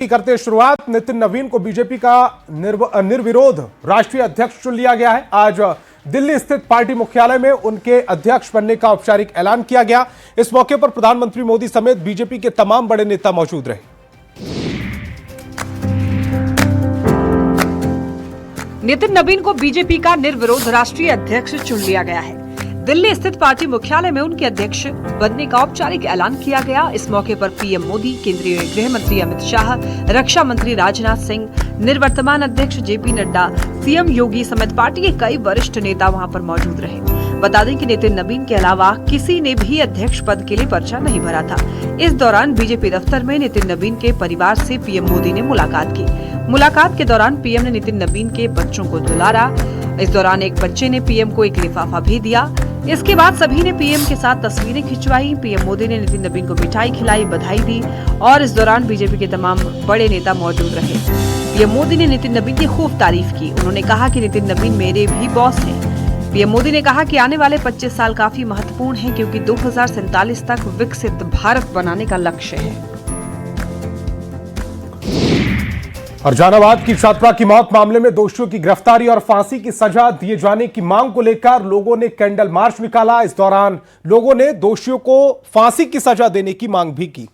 करते शुरुआत। नितिन नवीन को बीजेपी का निर्विरोध राष्ट्रीय अध्यक्ष चुन लिया गया है। आज दिल्ली स्थित पार्टी मुख्यालय में उनके अध्यक्ष बनने का औपचारिक ऐलान किया गया। इस मौके पर प्रधानमंत्री मोदी समेत बीजेपी के तमाम बड़े नेता मौजूद रहे। नितिन नवीन को बीजेपी का निर्विरोध राष्ट्रीय अध्यक्ष चुन लिया गया है। दिल्ली स्थित पार्टी मुख्यालय में उनके अध्यक्ष बनने का औपचारिक ऐलान किया गया। इस मौके पर पीएम मोदी, केंद्रीय गृह मंत्री अमित शाह, रक्षा मंत्री राजनाथ सिंह, निवर्तमान अध्यक्ष जेपी नड्डा, सीएम योगी समेत पार्टी के कई वरिष्ठ नेता वहां पर मौजूद रहे। बता दें कि नितिन नवीन के अलावा किसी ने भी अध्यक्ष पद के लिए पर्चा नहीं भरा था। इस दौरान बीजेपी दफ्तर में नितिन नवीन के परिवार से पीएम मोदी ने मुलाकात की। मुलाकात के दौरान पीएम ने नितिन नवीन के बच्चों को दुलारा। इस दौरान एक बच्चे ने पीएम को एक लिफाफा भी दिया। इसके बाद सभी ने पीएम के साथ तस्वीरें खिंचवाई। पीएम मोदी ने नितिन नवीन को मिठाई खिलाई, बधाई दी और इस दौरान बीजेपी के तमाम बड़े नेता मौजूद रहे। पीएम मोदी ने नितिन नवीन की खूब तारीफ की। उन्होंने कहा कि नितिन नवीन मेरे भी बॉस हैं। पीएम मोदी ने कहा कि आने वाले 25 साल काफी महत्वपूर्ण हैं, क्योंकि 2047 तक विकसित भारत बनाने का लक्ष्य है। और जहानाबाद की छात्रा की मौत मामले में दोषियों की गिरफ्तारी और फांसी की सजा दिए जाने की मांग को लेकर लोगों ने कैंडल मार्च निकाला। इस दौरान लोगों ने दोषियों को फांसी की सजा देने की मांग भी की।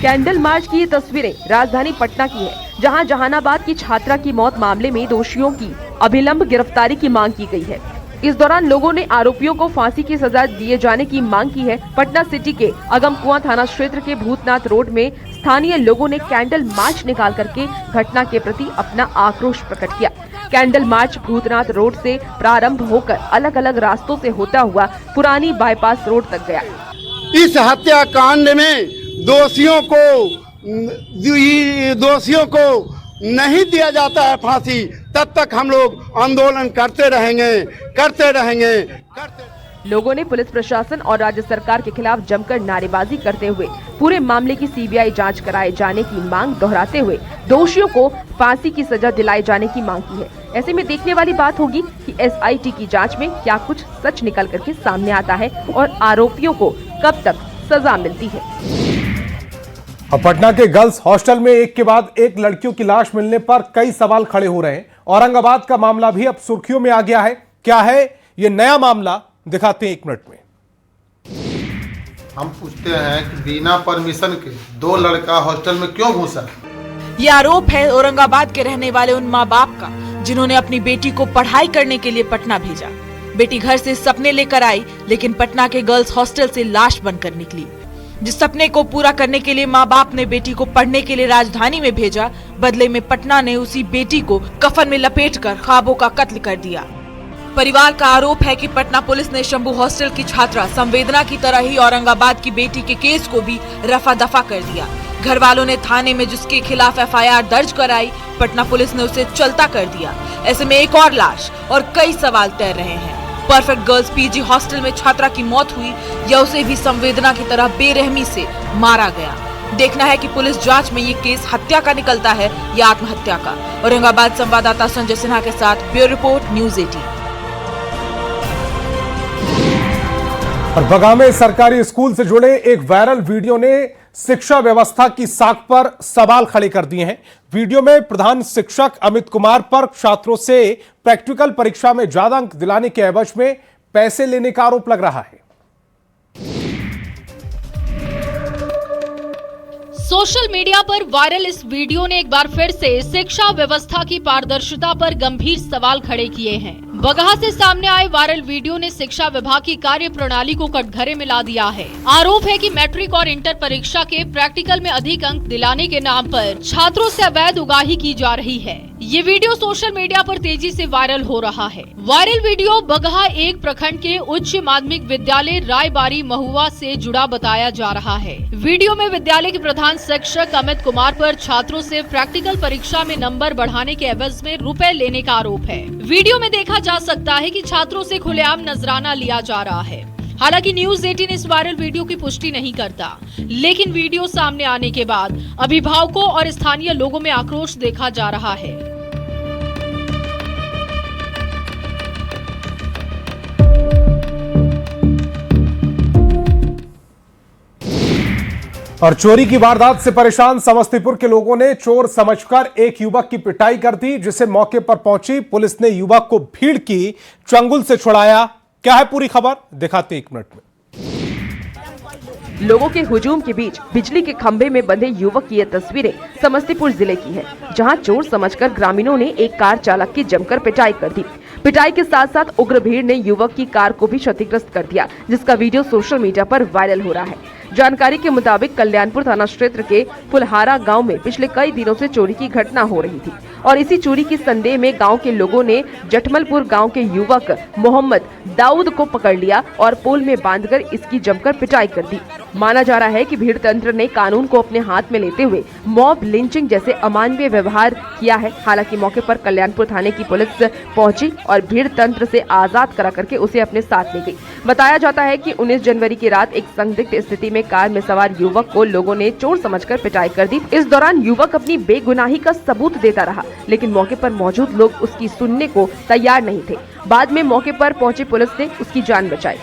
कैंडल मार्च की ये तस्वीरें राजधानी पटना की है, जहां जहानाबाद की छात्रा की मौत मामले में दोषियों की अभिलंब गिरफ्तारी की मांग की गई है। इस दौरान लोगों ने आरोपियों को फांसी की सजा दिए जाने की मांग की है। पटना सिटी के अगमकुआं थाना क्षेत्र के भूतनाथ रोड में स्थानीय लोगों ने कैंडल मार्च निकाल करके घटना के प्रति अपना आक्रोश प्रकट किया। कैंडल मार्च भूतनाथ रोड से प्रारंभ होकर अलग अलग रास्तों से होता हुआ पुरानी बाईपास रोड तक गया। इस हत्याकांड में दोषियों को नहीं दिया जाता है फांसी, तब तक हम लोग आंदोलन करते रहेंगे। लोगों ने पुलिस प्रशासन और राज्य सरकार के खिलाफ जमकर नारेबाजी करते हुए पूरे मामले की सीबीआई जांच कराए जाने की मांग दोहराते हुए दोषियों को फांसी की सजा दिलाए जाने की मांग की है। ऐसे में देखने वाली बात होगी कि एसआईटी की जांच में क्या कुछ सच निकल करके सामने आता है और आरोपियों को कब तक सजा मिलती है। अब पटना के गर्ल्स हॉस्टल में एक के बाद एक लड़कियों की लाश मिलने पर कई सवाल खड़े हो रहे हैं। औरंगाबाद का मामला भी अब सुर्खियों में आ गया है। क्या है ये नया मामला, दिखाते हैं 1 मिनट में। हम पूछते हैं कि बिना परमिशन के 2 लड़का हॉस्टल में क्यों घुसा? ये आरोप है औरंगाबाद के रहने वाले उन माँ बाप का, जिन्होंने अपनी बेटी को पढ़ाई करने के लिए पटना भेजा। बेटी घर से सपने लेकर आई, लेकिन पटना के गर्ल्स हॉस्टल से लाश बनकर निकली। जिस सपने को पूरा करने के लिए माँ बाप ने बेटी को पढ़ने के लिए राजधानी में भेजा, बदले में पटना ने उसी बेटी को कफन में लपेटकर ख्वाबों का कत्ल कर दिया। परिवार का आरोप है कि पटना पुलिस ने शंभू हॉस्टल की छात्रा संवेदना की तरह ही औरंगाबाद की बेटी के केस को भी रफा दफा कर दिया। घर वालों ने थाने में जिसके खिलाफ एफआईआर दर्ज कराई, पटना पुलिस ने उसे चलता कर दिया। ऐसे में एक और लाश और कई सवाल तैर रहे हैं। परफेक्ट गर्ल्स पीजी हॉस्टल में छात्रा की मौत हुई या उसे भी संवेदना की तरह बेरहमी से मारा गया? देखना है कि पुलिस जांच में ये केस हत्या का निकलता है या आत्महत्या का। औरंगाबाद संवाददाता संजय सिन्हा के साथ ब्यूरो रिपोर्ट, न्यूज़ 18। और बगामे सरकारी स्कूल से जुड़े एक वायरल वीडियो ने शिक्षा व्यवस्था की साख पर सवाल खड़े कर दिए हैं। वीडियो में प्रधान शिक्षक अमित कुमार पर छात्रों से प्रैक्टिकल परीक्षा में ज्यादा अंक दिलाने के एवज में पैसे लेने का आरोप लग रहा है। सोशल मीडिया पर वायरल इस वीडियो ने एक बार फिर से शिक्षा व्यवस्था की पारदर्शिता पर गंभीर सवाल खड़े किए हैं। बगहा से सामने आए वायरल वीडियो ने शिक्षा विभाग की कार्य प्रणाली को कटघरे में ला दिया है। आरोप है कि मैट्रिक और इंटर परीक्षा के प्रैक्टिकल में अधिक अंक दिलाने के नाम पर छात्रों से अवैध उगाही की जा रही है। ये वीडियो सोशल मीडिया पर तेजी से वायरल हो रहा है। वायरल वीडियो बगहा 1 प्रखंड के उच्च माध्यमिक विद्यालय रायबारी महुआ से जुड़ा बताया जा रहा है। वीडियो में विद्यालय के प्रधान शिक्षक अमित कुमार पर छात्रों से प्रैक्टिकल परीक्षा में नंबर बढ़ाने के एवज में रुपए लेने का आरोप है। वीडियो में देखा जा सकता है कि छात्रों से खुलेआम नजराना लिया जा रहा है। हालांकि न्यूज़ 18 इस वायरल वीडियो की पुष्टि नहीं करता, लेकिन वीडियो सामने आने के बाद अभिभावकों और स्थानीय लोगों में आक्रोश देखा जा रहा है। और चोरी की वारदात से परेशान समस्तीपुर के लोगों ने चोर समझकर एक युवक की पिटाई कर दी, जिसे मौके पर पहुंची पुलिस ने युवक को भीड़ की चंगुल से छुड़ाया। क्या है पूरी खबर, दिखाते 1 मिनट में। लोगों के हुजूम के बीच बिजली के खंभे में बंधे युवक की ये तस्वीरें समस्तीपुर जिले की है, जहां चोर समझकर ग्रामीणों ने एक कार चालक की जमकर पिटाई कर दी। पिटाई के साथ साथ उग्र भीड़ ने युवक की कार को भी क्षतिग्रस्त कर दिया, जिसका वीडियो सोशल मीडिया पर वायरल हो रहा है। जानकारी के मुताबिक कल्याणपुर थाना क्षेत्र के फुलहारा गांव में पिछले कई दिनों से चोरी की घटना हो रही थी और इसी चोरी की संदेह में गांव के लोगों ने जटमलपुर गांव के युवक मोहम्मद दाऊद को पकड़ लिया और पोल में बांधकर इसकी जमकर पिटाई कर दी। माना जा रहा है कि भीड़ तंत्र ने कानून को अपने हाथ में लेते हुए मॉब लिंचिंग जैसे अमानवीय व्यवहार किया है। हालांकि मौके पर कल्याणपुर थाने की पुलिस पहुंची और भीड़ तंत्र से आजाद करा करके उसे अपने साथ ले गई। बताया जाता है कि 19 जनवरी की रात एक संदिग्ध स्थिति में कार में सवार युवक को लोगों ने चोर समझकर पिटाई कर दी। इस दौरान युवक अपनी बेगुनाही का सबूत देता रहा, लेकिन मौके पर मौजूद लोग उसकी सुनने को तैयार नहीं थे। बाद में मौके पर पहुंची पुलिस ने उसकी जान बचाई।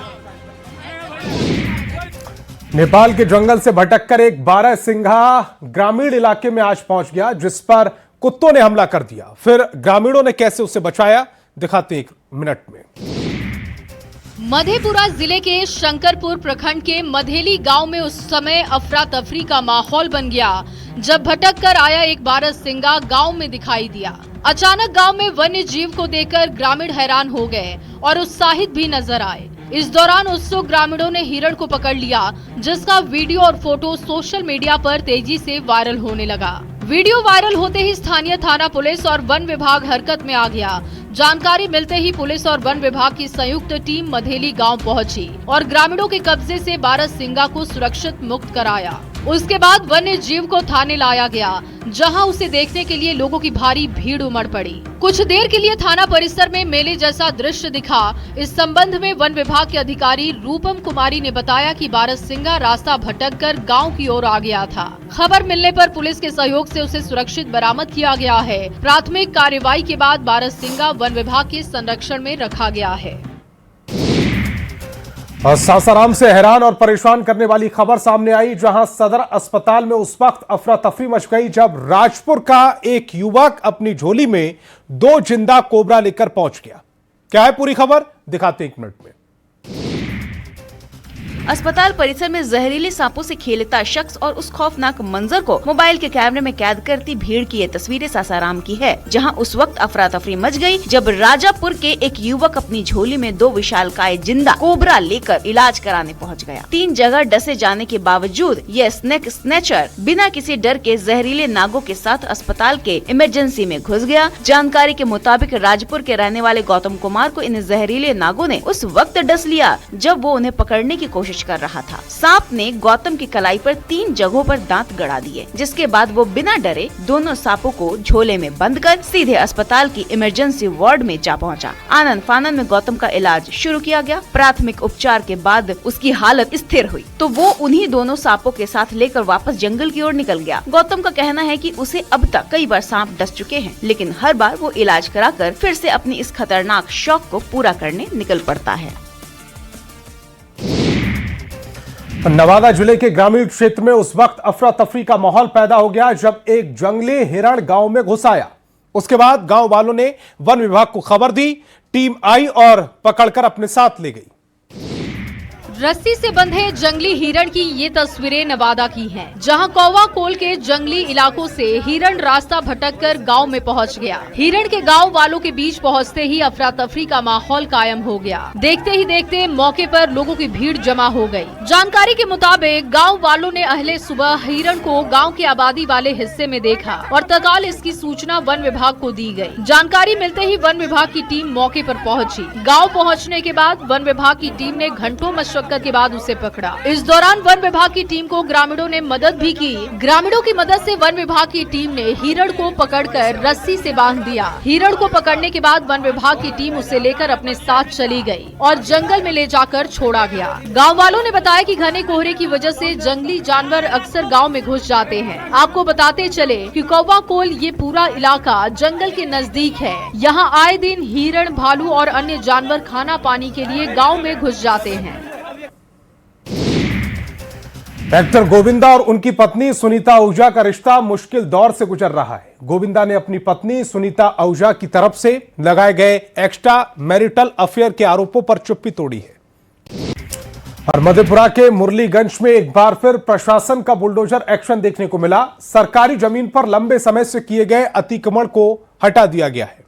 नेपाल के जंगल से भटककर एक 12 सिंघा ग्रामीण इलाके में आज पहुंच गया, जिस पर कुत्तों ने हमला कर दिया। फिर ग्रामीणों ने कैसे उसे बचाया, दिखाते 1 मिनट में। मधेपुरा जिले के शंकरपुर प्रखंड के मधेली गांव में उस समय अफरा तफरी का माहौल बन गया जब भटक कर आया एक 12 सिंघा गांव में दिखाई दिया। अचानक गांव में वन्य जीव को देखकर ग्रामीण हैरान हो गए और उत्साहित भी नजर आए। इस दौरान उत्सुक ग्रामीणों ने हिरण को पकड़ लिया, जिसका वीडियो और फोटो सोशल मीडिया पर तेजी से वायरल होने लगा। वीडियो वायरल होते ही स्थानीय थाना पुलिस और वन विभाग हरकत में आ गया। जानकारी मिलते ही पुलिस और वन विभाग की संयुक्त टीम मधेली गांव पहुंची और ग्रामीणों के कब्जे से 12 सिंघा को सुरक्षित मुक्त कराया। उसके बाद वन्य जीव को थाने लाया गया, जहां उसे देखने के लिए लोगों की भारी भीड़ उमड़ पड़ी। कुछ देर के लिए थाना परिसर में मेले जैसा दृश्य दिखा। इस संबंध में वन विभाग के अधिकारी रूपम कुमारी ने बताया कि 12 सिंघा रास्ता भटककर गांव की ओर आ गया था। खबर मिलने पर पुलिस के सहयोग से उसे सुरक्षित बरामद किया गया है। प्राथमिक कार्रवाई के बाद 12 सिंघा वन विभाग के संरक्षण में रखा गया है। और सासाराम से हैरान और परेशान करने वाली खबर सामने आई, जहां सदर अस्पताल में उस वक्त अफरा तफरी मच गई जब राजपुर का एक युवक अपनी झोली में 2 जिंदा कोबरा लेकर पहुंच गया। क्या है पूरी खबर, दिखाते 1 मिनट में। अस्पताल परिसर में जहरीले सांपों से खेलता शख्स और उस खौफनाक मंजर को मोबाइल के कैमरे में कैद करती भीड़ की ये तस्वीरें सासाराम की है, जहां उस वक्त अफरा तफरी मच गई जब राजापुर के एक युवक अपनी झोली में 2 विशालकाय जिंदा कोबरा लेकर इलाज कराने पहुंच गया। 3 जगह डसे जाने के बावजूद ये स्नेक स्नेचर बिना किसी डर के जहरीले नागों के साथ अस्पताल के इमरजेंसी में घुस गया। जानकारी के मुताबिक राजपुर के रहने वाले गौतम कुमार को इन जहरीले नागों ने उस वक्त डस लिया जब वो उन्हें पकड़ने की कोशिश कर रहा था। सांप ने गौतम की कलाई पर 3 जगहों पर दांत गड़ा दिए, जिसके बाद वो बिना डरे दोनों सांपों को झोले में बंद कर सीधे अस्पताल की इमरजेंसी वार्ड में जा पहुंचा। आनन फानन में गौतम का इलाज शुरू किया गया। प्राथमिक उपचार के बाद उसकी हालत स्थिर हुई तो वो उन्हीं दोनों सांपों के साथ लेकर वापस जंगल की ओर निकल गया। गौतम का कहना है कि उसे अब तक कई बार सांप डस चुके हैं, लेकिन हर बार वो इलाज कराकर फिर से अपनी इस खतरनाक शौक को पूरा करने निकल पड़ता है। नवादा जिले के ग्रामीण क्षेत्र में उस वक्त अफरा तफरी का माहौल पैदा हो गया जब एक जंगली हिरण गांव में घुस आया। उसके बाद गांव वालों ने वन विभाग को खबर दी, टीम आई और पकड़कर अपने साथ ले गई। रस्सी से बंधे जंगली हिरण की ये तस्वीरें नवादा की हैं, जहां कौवा कोल के जंगली इलाकों से हिरण रास्ता भटककर गांव में पहुंच गया। हिरण के गांव वालों के बीच पहुंचते ही अफरा तफरी का माहौल कायम हो गया। देखते ही देखते मौके पर लोगों की भीड़ जमा हो गई। जानकारी के मुताबिक गांव वालों ने अहले सुबह हिरण को गांव के आबादी वाले हिस्से में देखा और तत्काल इसकी सूचना वन विभाग को दी गई। जानकारी मिलते ही वन विभाग की टीम मौके पर पहुंची। गाँव पहुँचने के बाद वन विभाग की टीम ने घंटों मशक्कत के बाद उसे पकड़ा। इस दौरान वन विभाग की टीम को ग्रामीणों ने मदद भी की। ग्रामीणों की मदद से वन विभाग की टीम ने हिरण को पकड़कर रस्सी से बांध दिया। हिरण को पकड़ने के बाद वन विभाग की टीम उसे लेकर अपने साथ चली गई और जंगल में ले जाकर छोड़ा गया। गाँव वालों ने बताया कि घने कोहरे की वजह से जंगली जानवर अक्सर गाँव में घुस जाते हैं। आपको बताते चले कि कौवा कोल ये पूरा इलाका जंगल के नजदीक है। यहाँ आए दिन हिरण, भालू और अन्य जानवर खाना पानी के लिए गाँव में घुस जाते हैं। एक्टर गोविंदा और उनकी पत्नी सुनीता आहूजा का रिश्ता मुश्किल दौर से गुजर रहा है। गोविंदा ने अपनी पत्नी सुनीता आहूजा की तरफ से लगाए गए एक्स्ट्रा मैरिटल अफेयर के आरोपों पर चुप्पी तोड़ी है। और मधेपुरा के मुरलीगंज में एक बार फिर प्रशासन का बुलडोजर एक्शन देखने को मिला। सरकारी जमीन पर लंबे समय से किए गए अतिक्रमण को हटा दिया गया है।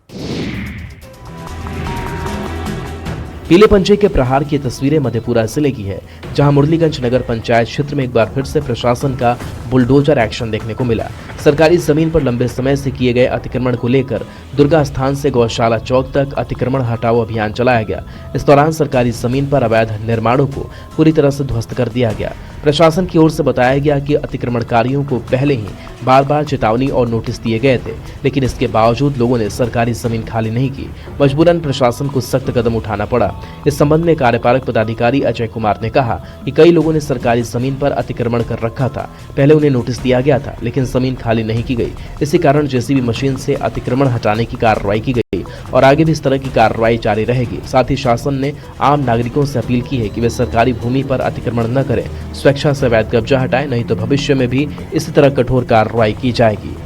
पीले पंजे के प्रहार की तस्वीरें मधेपुरा जिले की है, जहां मुरलीगंज नगर पंचायत क्षेत्र में एक बार फिर से प्रशासन का बुलडोजर एक्शन देखने को मिला। सरकारी जमीन पर लंबे समय से किए गए अतिक्रमण को लेकर दुर्गा स्थान से गौशाला चौक तक अतिक्रमण हटाओ अभियान चलाया गया। इस दौरान सरकारी जमीन पर अवैध निर्माणों को पूरी तरह से ध्वस्त कर दिया गया। प्रशासन की ओर से बताया गया कि अतिक्रमणकारियों को पहले ही बार बार चेतावनी और नोटिस दिए गए थे, लेकिन इसके बावजूद लोगों ने सरकारी जमीन खाली नहीं की। मजबूरन प्रशासन को सख्त कदम उठाना पड़ा। इस संबंध में कार्यपालक पदाधिकारी अजय कुमार ने कहा कि कई लोगों ने सरकारी जमीन पर अतिक्रमण कर रखा था। पहले उन्हें नोटिस दिया गया था, लेकिन जमीन खाली नहीं की गई। इसी कारण जेसीबी मशीन से अतिक्रमण हटाने की कार्रवाई की गई और आगे भी इस तरह की कार्रवाई जारी रहेगी। साथ ही शासन ने आम नागरिकों से अपील की है कि वे सरकारी भूमि पर अतिक्रमण न करें, स्वेच्छा से अवैध कब्जा हटाएं, नहीं तो भविष्य में भी इसी तरह कठोर कार्रवाई की जाएगी।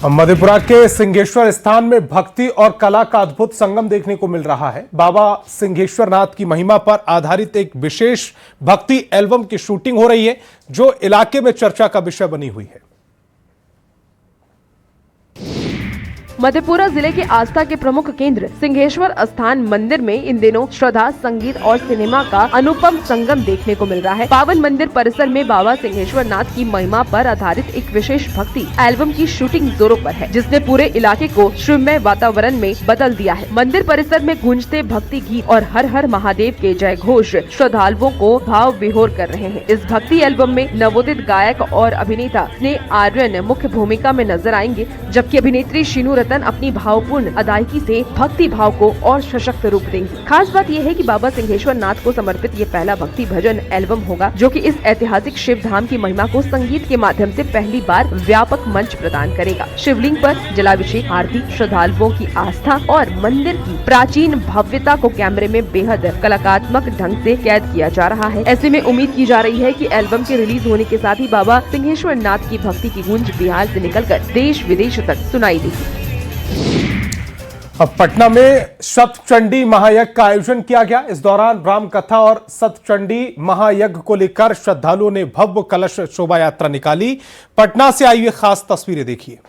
मधेपुरा के सिंहेश्वर स्थान में भक्ति और कला का अद्भुत संगम देखने को मिल रहा है। बाबा सिंहेश्वर नाथ की महिमा पर आधारित एक विशेष भक्ति एल्बम की शूटिंग हो रही है, जो इलाके में चर्चा का विषय बनी हुई है। मधेपुरा जिले के आस्था के प्रमुख केंद्र सिंहेश्वर स्थान मंदिर में इन दिनों श्रद्धा, संगीत और सिनेमा का अनुपम संगम देखने को मिल रहा है। पावन मंदिर परिसर में बाबा सिंहेश्वर नाथ की महिमा पर आधारित एक विशेष भक्ति एल्बम की शूटिंग जोरों पर है, जिसने पूरे इलाके को शिवमय वातावरण में बदल दिया है। मंदिर परिसर में गूंजते भक्ति गीत और हर हर महादेव के जय घोष श्रद्धालुओं को भाव विभोर कर रहे हैं। इस भक्ति एल्बम में नवोदित गायक और अभिनेता स्नेह आर्यन मुख्य भूमिका में नजर आएंगे, जबकि अभिनेत्री शीनू रतन अपनी भावपूर्ण अदायगी से भक्ति भाव को और सशक्त रूप देंगी। खास बात यह है कि बाबा सिंहेश्वर नाथ को समर्पित ये पहला भक्ति भजन एल्बम होगा, जो कि इस ऐतिहासिक शिव धाम की महिमा को संगीत के माध्यम से पहली बार व्यापक मंच प्रदान करेगा। शिवलिंग पर जलाभिषेक, आरती, श्रद्धालुओं की आस्था और मंदिर की प्राचीन भव्यता को कैमरे में बेहद कलात्मक ढंग से कैद किया जा रहा है। ऐसे में उम्मीद की जा रही है कि एल्बम के रिलीज होने के साथ ही बाबा सिंहेश्वर नाथ की भक्ति की गूंज बिहार से निकलकर देश विदेश तक सुनाई देगी। अब पटना में सतचंडी महायज्ञ का आयोजन किया गया। इस दौरान राम कथा और सतचंडी महायज्ञ को लेकर श्रद्धालुओं ने भव्य कलश शोभा यात्रा निकाली। पटना से आई हुई खास तस्वीरें देखिए।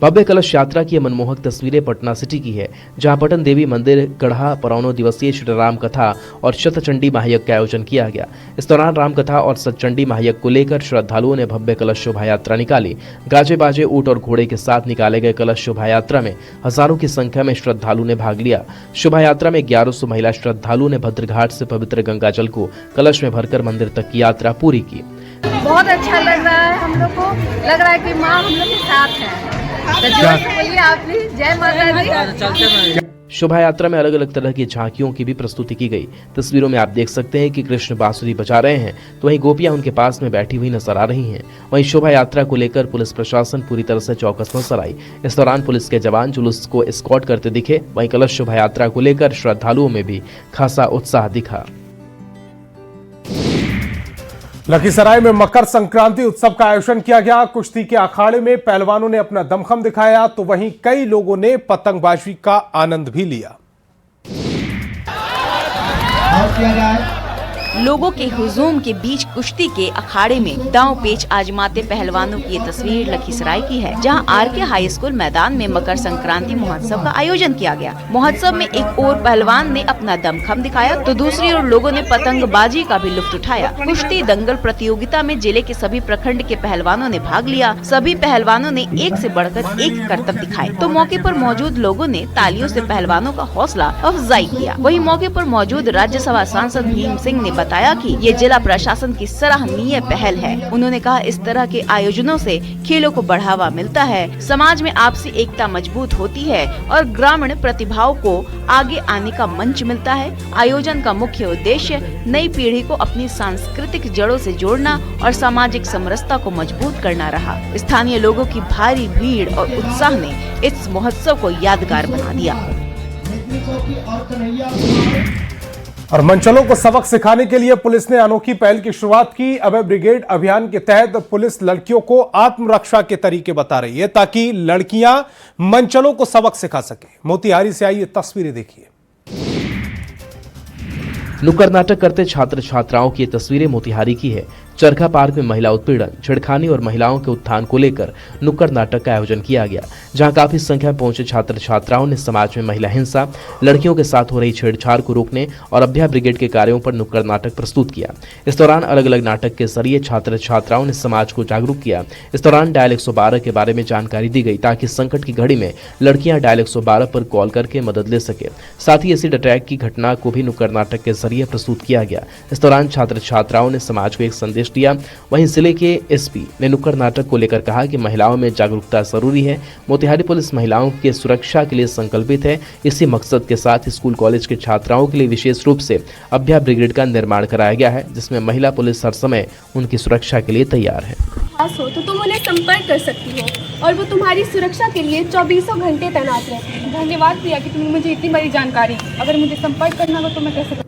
भव्य कलश यात्रा की मनमोहक तस्वीरें पटना सिटी की है, जहां पटन देवी मंदिर गढ़ा 52 दिवसीय श्री राम कथा और शतचंडी महायज्ञ का आयोजन किया गया। इस दौरान राम कथा और सतचंडी महायज्ञ को लेकर श्रद्धालुओं ने भव्य कलश शोभा यात्रा निकाली। गाजे बाजे, ऊंट और घोड़े के साथ निकाले गए कलश शोभा यात्रा में हजारों की संख्या में श्रद्धालुओं ने भाग लिया। शोभा यात्रा में 1100 महिला श्रद्धालुओं ने भद्रघाट से पवित्र गंगा जल को कलश में भरकर मंदिर तक की यात्रा पूरी की। बहुत अच्छा लग रहा है, हम लोग को लग रहा है कि माँ हम लोग के साथ है। तो बोलिए आप भी, जय माता दी। शोभा यात्रा में अलग अलग तरह की झांकियों की भी प्रस्तुति की गई। तस्वीरों में आप देख सकते हैं कि कृष्ण बांसुरी बजा रहे हैं, तो वहीं गोपियां उनके पास में बैठी हुई नजर आ रही हैं। वहीं शोभा यात्रा को लेकर पुलिस प्रशासन पूरी तरह से चौकस नजर आई। इस दौरान पुलिस के जवान जुलूस को एस्कॉर्ट करते दिखे। वहीं कलश शोभा यात्रा को लेकर श्रद्धालुओं में भी खासा उत्साह दिखा। लखीसराय में मकर संक्रांति उत्सव का आयोजन किया गया। कुश्ती के अखाड़े में पहलवानों ने अपना दमखम दिखाया, तो वहीं कई लोगों ने पतंगबाजी का आनंद भी लिया। लोगों के हुजूम के बीच कुश्ती के अखाड़े में दांव पेच आजमाते पहलवानों की ये तस्वीर लखीसराय की है, जहां आरके हाई स्कूल मैदान में मकर संक्रांति महोत्सव का आयोजन किया गया। महोत्सव में एक ओर पहलवान ने अपना दमखम दिखाया, तो दूसरी ओर लोगों ने पतंगबाजी का भी लुत्फ उठाया। कुश्ती दंगल प्रतियोगिता में जिले के सभी प्रखंड के पहलवानों ने भाग लिया। सभी पहलवानों ने एक से बढ़कर एक करतब दिखाए, तो मौके पर मौजूद लोगों ने तालियों से पहलवानों का हौसला अफजाई किया। वहीं मौके पर मौजूद राज्यसभा सांसद भीम सिंह ने बताया बताया कि ये जिला प्रशासन की सराहनीय पहल है। उन्होंने कहा इस तरह के आयोजनों से खेलों को बढ़ावा मिलता है, समाज में आपसी एकता मजबूत होती है और ग्रामीण प्रतिभाओं को आगे आने का मंच मिलता है। आयोजन का मुख्य उद्देश्य नई पीढ़ी को अपनी सांस्कृतिक जड़ों से जोड़ना और सामाजिक समरसता को मजबूत करना रहा। स्थानीय लोगों की भारी भीड़ और उत्साह ने इस महोत्सव को यादगार बना दिया। और मंचलों को सबक सिखाने के लिए पुलिस ने अनोखी पहल की शुरुआत की। अभय ब्रिगेड अभियान के तहत पुलिस लड़कियों को आत्मरक्षा के तरीके बता रही है ताकि लड़कियां मंचलों को सबक सिखा सके। मोतिहारी से आई ये तस्वीरें देखिए। नुक्कड़ नाटक करते छात्र छात्राओं की ये तस्वीरें मोतिहारी की है। चरखा पार्क में महिला उत्पीड़न, छेड़खानी और महिलाओं के उत्थान को लेकर नुक्कड़ नाटक का आयोजन किया गया, जहां काफी संख्या में पहुंचे छात्र छात्राओं ने समाज में महिला हिंसा, लड़कियों के साथ हो रही छेड़छाड़ को रोकने और अभय ब्रिगेड के कार्यों पर नुक्कड़ नाटक प्रस्तुत किया। इस दौरान अलग अलग नाटक के जरिए छात्र छात्राओं ने समाज को जागरूक किया। इस दौरान डायल 112 के बारे में जानकारी दी गई ताकि संकट की घड़ी में लड़कियां डायल 112 पर कॉल करके मदद ले सके। साथ ही एसिड अटैक की घटना को भी नुक्कड़ नाटक के जरिए प्रस्तुत किया गया। इस दौरान छात्र छात्राओं ने समाज को एक संदेश दिया। वहीं जिले के एसपी ने नुक्कड़ नाटक को लेकर कहा कि महिलाओं में जागरूकता जरूरी है। मोतिहारी पुलिस महिलाओं की सुरक्षा के लिए संकल्पित है। इसी मकसद के साथ स्कूल कॉलेज के छात्राओं के लिए विशेष रूप से अभय ब्रिगेड का निर्माण कराया गया है, जिसमें महिला पुलिस हर समय उनकी सुरक्षा के लिए तैयार है। हो तो तुम उन्हें संपर्क कर सकती हो और वो तुम्हारी सुरक्षा के लिए 24 घंटे तैनात रहती है। धन्यवाद प्रिया कि तुमने मुझे इतनी बड़ी जानकारी। अगर मुझे संपर्क करना हो तो मैं कैसे